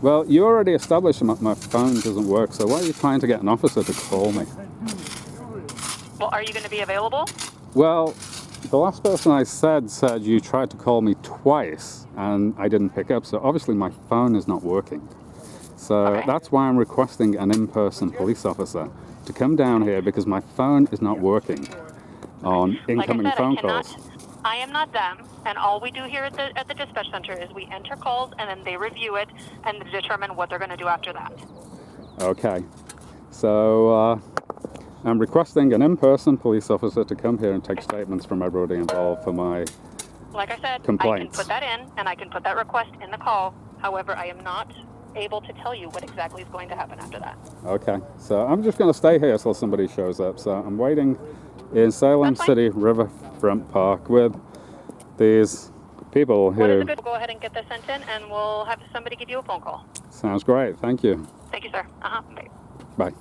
Well, you already established that my phone doesn't work, so why are you trying to get an officer to call me? Well, are you going to be available? Well, the last person I said you tried to call me twice and I didn't pick up, so obviously my phone is not working. So that's why I'm requesting an in-person police officer to come down here, because my phone is not working on incoming phone calls. I am not them, and all we do here at the dispatch center is we enter calls and then they review it and determine what they're going to do after that. Okay, so I'm requesting an in-person police officer to come here and take statements from everybody involved for my Like I said, complaints. I can put that in and I can put that request in the call. However, I am not able to tell you what exactly is going to happen after that. Okay, so I'm just going to stay here till somebody shows up. So I'm waiting in Salem City Riverfront Park with these people who... What is good? Go ahead and get this sent in and we'll have somebody give you a phone call. Sounds great. Thank you. Thank you, sir. Bye. Bye.